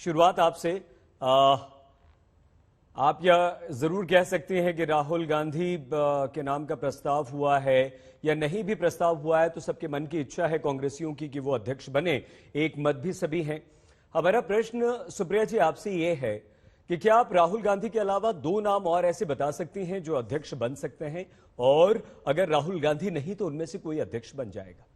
शुरुआत आपसे। आप यह जरूर कह सकते हैं कि राहुल गांधी के नाम का प्रस्ताव हुआ है या नहीं भी प्रस्ताव हुआ है तो सबके मन की इच्छा है कांग्रेसियों की कि वो अध्यक्ष बने। एक मत भी सभी हैं। हमारा प्रश्न सुप्रिया जी आपसे ये है कि क्या आप राहुल गांधी के अलावा दो नाम और ऐसे बता सकती हैं जो अध्यक्ष बन सकते हैं, और अगर राहुल गांधी नहीं तो उनमें से कोई अध्यक्ष बन जाएगा?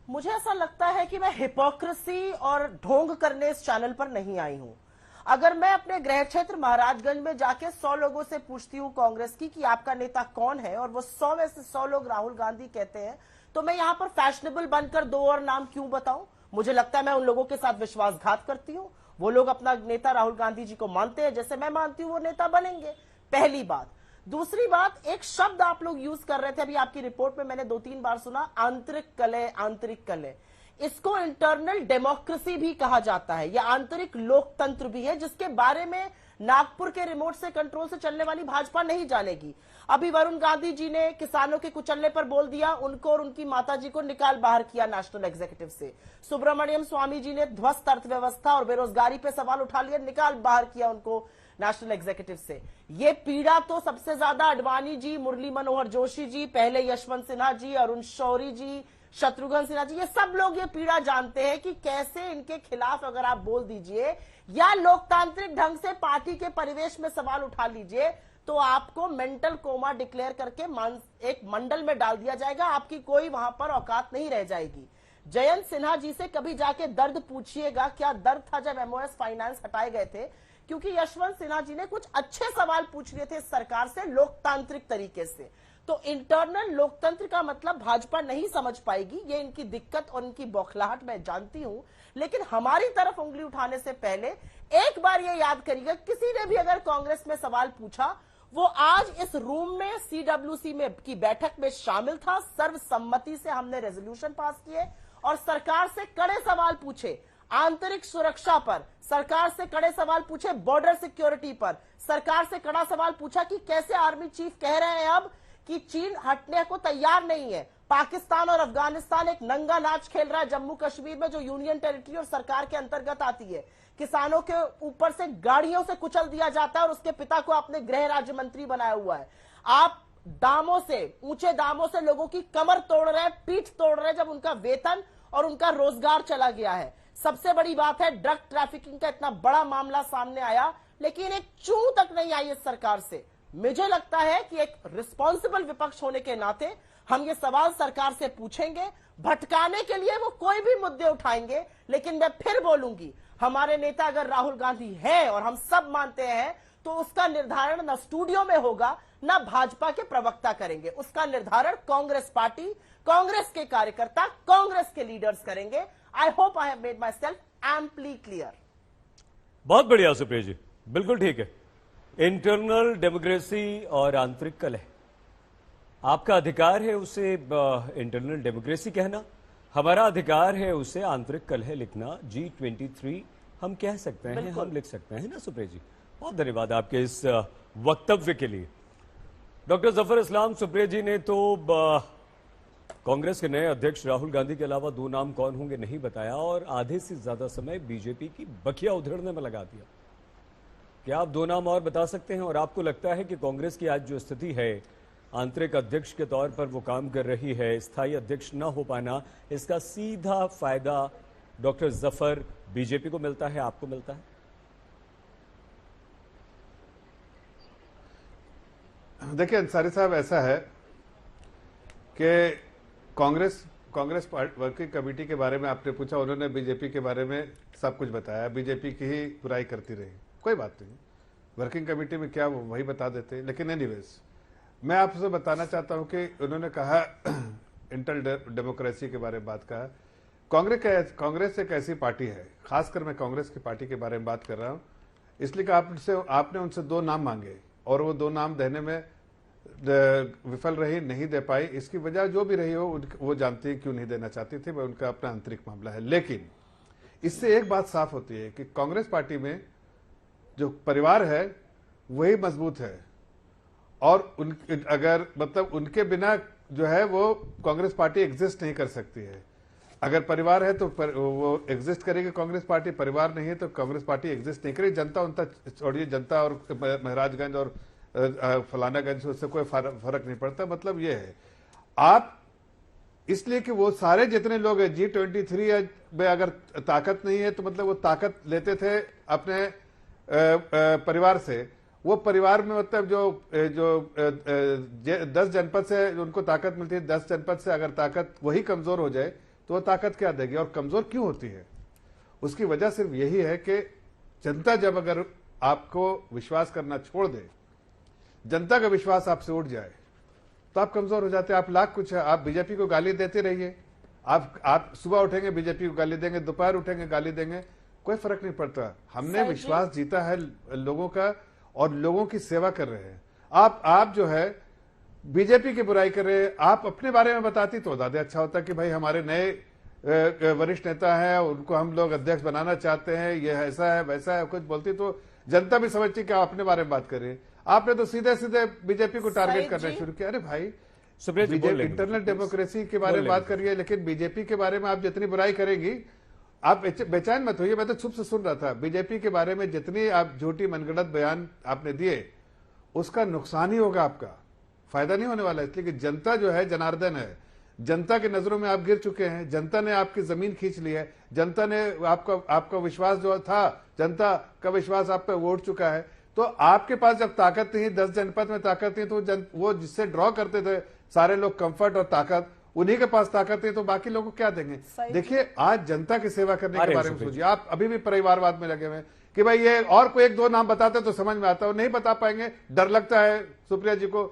मुझे ऐसा लगता है कि मैं हिपोक्रेसी और ढोंग करने इस चैनल पर नहीं आई हूं। अगर मैं अपने गृह क्षेत्र महाराजगंज में जाके 100 लोगों से पूछती हूं कांग्रेस की कि आपका नेता कौन है, और वो 100 में से 100 लोग राहुल गांधी कहते हैं, तो मैं यहां पर फैशनेबल बनकर दो और नाम क्यों बताऊं? मुझे लगता है मैं उन लोगों के साथ विश्वासघात करती हूं। वो लोग अपना नेता राहुल गांधी जी को मानते हैं जैसे मैं मानती हूं वो नेता बनेंगे, पहली बात। दूसरी बात, एक शब्द आप लोग यूज कर रहे थे अभी आपकी रिपोर्ट में, मैंने 2-3 बार सुना, आंतरिक कलह। आंतरिक कलह, इसको इंटरनल डेमोक्रेसी भी कहा जाता है, यह आंतरिक लोकतंत्र भी है, जिसके बारे में नागपुर के रिमोट से कंट्रोल से चलने वाली भाजपा नहीं जानेगी। अभी वरुण गांधी जी ने किसानों के कुचलने पर बोल दिया, उनको और उनकी माता जी को निकाल बाहर किया नेशनल एग्जीक्यूटिव से। सुब्रमण्यम स्वामी जी ने ध्वस्त अर्थव्यवस्था और बेरोजगारी पे सवाल उठा लिया, निकाल बाहर किया उनको नेशनल एग्जीक्यूटिव से। ये पीड़ा तो सबसे ज्यादा अडवाणी जी, मुरली मनोहर जोशी जी, पहले यशवंत सिन्हा जी, अरुण शौरी जी, शत्रुघ्न सिन्हा जी, ये सब लोग ये पीड़ा जानते हैं कि कैसे इनके खिलाफ अगर आप बोल दीजिए या लोकतांत्रिक ढंग से पार्टी के परिवेश में सवाल उठा लीजिए तो आपको मेंटल कोमा डिक्लेयर करके एक मंडल में डाल दिया जाएगा, आपकी कोई वहां पर औकात नहीं रह जाएगी। जयंत सिन्हा जी से कभी जाके दर्द पूछिएगा, क्या दर्द था जब एमओएस फाइनेंस हटाए गए थे, क्योंकि यशवंत सिन्हा जी ने कुछ अच्छे सवाल पूछ लिए थे सरकार से लोकतांत्रिक तरीके से। तो इंटरनल लोकतंत्र का मतलब भाजपा नहीं समझ पाएगी, ये इनकी दिक्कत और इनकी बौखलाहट मैं जानती हूं। लेकिन हमारी तरफ उंगली उठाने से पहले एक बार ये याद करिएगा, किसी ने भी अगर कांग्रेस में सवाल पूछा, वो आज इस रूम में सीडब्ल्यूसी में की बैठक में शामिल था, सर्वसम्मति से हमने रेजोल्यूशन पास किए और सरकार से कड़े सवाल पूछे, आंतरिक सुरक्षा पर सरकार से कड़े सवाल पूछे, बॉर्डर सिक्योरिटी पर सरकार से कड़ा सवाल पूछा कि कैसे आर्मी चीफ कह रहे हैं अब कि चीन हटने को तैयार नहीं है, पाकिस्तान और अफगानिस्तान एक नंगा नाच खेल रहा है जम्मू कश्मीर में, जो यूनियन टेरिटरी और सरकार के अंतर्गत आती है। किसानों के ऊपर से गाड़ियों से कुचल दिया जाता है और उसके पिता को आपने गृह राज्य मंत्री बनाया हुआ है। आप दामों से, ऊंचे दामों से लोगों की कमर तोड़ रहे हैं, पीठ तोड़ रहे हैं, जब उनका वेतन और उनका रोजगार चला गया है। सबसे बड़ी बात है, ड्रग ट्रैफिकिंग का इतना बड़ा मामला सामने आया लेकिन एक चू तक नहीं आई इस सरकार से। मुझे लगता है कि एक रिस्पॉन्सिबल विपक्ष होने के नाते हम ये सवाल सरकार से पूछेंगे, भटकाने के लिए वो कोई भी मुद्दे उठाएंगे। लेकिन मैं फिर बोलूंगी, हमारे नेता अगर राहुल गांधी है और हम सब मानते हैं, तो उसका निर्धारण न स्टूडियो में होगा न भाजपा के प्रवक्ता करेंगे, उसका निर्धारण कांग्रेस पार्टी, कांग्रेस के कार्यकर्ता, कांग्रेस के लीडर्स करेंगे। I hope I have made my self amply clear. बहुत बढ़िया सुप्रिया जी, बिल्कुल ठीक है। इंटरनल डेमोक्रेसी और आंतरिक कलह, आपका अधिकार है उसे इंटरनल डेमोक्रेसी कहना, हमारा अधिकार है उसे आंतरिक कलह लिखना। G23 हम कह सकते हैं, हम लिख सकते हैं ना सुप्रिया जी। बहुत धन्यवाद आपके इस वक्तव्य के लिए। डॉक्टर जफर इस्लाम, सुप्रिया जी ने तो कांग्रेस के नए अध्यक्ष राहुल गांधी के अलावा दो नाम कौन होंगे नहीं बताया और आधे से ज्यादा समय बीजेपी की बखिया उधेड़ने में लगा दिया। क्या आप दो नाम और बता सकते हैं? और आपको लगता है कि कांग्रेस की आज जो स्थिति है, आंतरिक अध्यक्ष के तौर पर वो काम कर रही है, स्थायी अध्यक्ष न हो पाना, इसका सीधा फायदा डॉक्टर जफर बीजेपी को मिलता है, आपको मिलता है? देखिए अंसारी साहब, ऐसा है कि कांग्रेस वर्किंग कमेटी के बारे में आपने पूछा, उन्होंने बीजेपी के बारे में सब कुछ बताया, बीजेपी की ही बुराई करती रही। कोई बात नहीं, वर्किंग कमेटी में क्या वही बता देते। लेकिन एनीवेज, मैं आपसे बताना चाहता हूं कि उन्होंने कहा इंटरनल डेमोक्रेसी के बारे में बात कहा। कांग्रेस एक ऐसी पार्टी है, खासकर मैं कांग्रेस की पार्टी के बारे में बात कर रहा हूं, इसलिए कि आपने उनसे दो नाम मांगे और वो दो नाम देने में विफल रही, नहीं दे पाई। इसकी वजह जो भी रही हो वो जानती है क्यों नहीं देना चाहती थी, वह उनका अपना आंतरिक मामला है। लेकिन इससे एक बात साफ होती है कि कांग्रेस पार्टी में जो परिवार है वही मजबूत है और अगर मतलब उनके बिना जो है वो कांग्रेस पार्टी एग्जिस्ट नहीं कर सकती है। अगर परिवार है तो वो एग्जिस्ट करेगी कांग्रेस पार्टी, परिवार नहीं है तो कांग्रेस पार्टी एग्जिस्ट नहीं करेगी। जनता उनका छोड़िए, जनता और महाराजगंज और फलानागंज उससे कोई फर्क नहीं पड़ता। मतलब ये है आप इसलिए कि वो सारे जितने लोग हैं G23 में अगर ताकत नहीं है तो मतलब वो ताकत लेते थे अपने परिवार से। वो परिवार में मतलब जो 10 जनपद से उनको ताकत मिलती है, 10 जनपद से अगर ताकत वही कमजोर हो जाए तो वो ताकत क्या देगी और कमजोर क्यों होती है? उसकी वजह सिर्फ यही है कि जनता जब अगर आपको विश्वास करना छोड़ दे, जनता का विश्वास आपसे उठ जाए तो आप कमजोर हो जाते हैं। आप लाख कुछ है, आप बीजेपी को गाली देते रहिए, आप सुबह उठेंगे बीजेपी को गाली देंगे, दोपहर उठेंगे गाली देंगे, कोई फर्क नहीं पड़ता। हमने विश्वास जीता है लोगों का और लोगों की सेवा कर रहे हैं। आप जो है बीजेपी की बुराई कर रहे हैं, आप अपने बारे में बताती तो ज्यादा अच्छा होता कि भाई हमारे नए वरिष्ठ नेता हैं, उनको हम लोग अध्यक्ष बनाना चाहते हैं, ये ऐसा है वैसा है, कुछ बोलती तो जनता भी समझती कि आप अपने बारे में बात कर रहे हैं। आपने तो सीधे सीधे बीजेपी को टारगेट करना शुरू किया। अरे भाई सुप्रिया जी, इंटरनल डेमोक्रेसी के बारे में बात करिए, लेकिन बीजेपी के बारे में आप जितनी बुराई करेंगी, आप बेचैन मत होइए। मैं तो चुप से सुन रहा था। बीजेपी के बारे में जितनी आप झूठी मनगढ़ंत बयान आपने दिए, उसका नुकसान ही होगा, आपका फायदा नहीं होने वाला। इसलिए कि जनता जो है जनार्दन है, जनता की नजरों में आप गिर चुके हैं, जनता ने आपकी जमीन खींच ली है, जनता ने आपका विश्वास जो था, जनता का विश्वास आप पे उठ चुका है। तो आपके पास जब ताकत नहीं, 10 जनपद में ताकत नहीं, तो वो जिससे ड्रॉ करते थे सारे लोग कंफर्ट और ताकत, उन्हीं के पास ताकत नहीं, तो बाकी लोगों को क्या देंगे? देखिए आज जनता की सेवा करने के बारे में सोचिए। आप अभी भी परिवारवाद में लगे हुए हैं कि भाई ये और कोई 1-2 नाम बताते तो समझ में आता है, नहीं बता पाएंगे, डर लगता है सुप्रिया जी को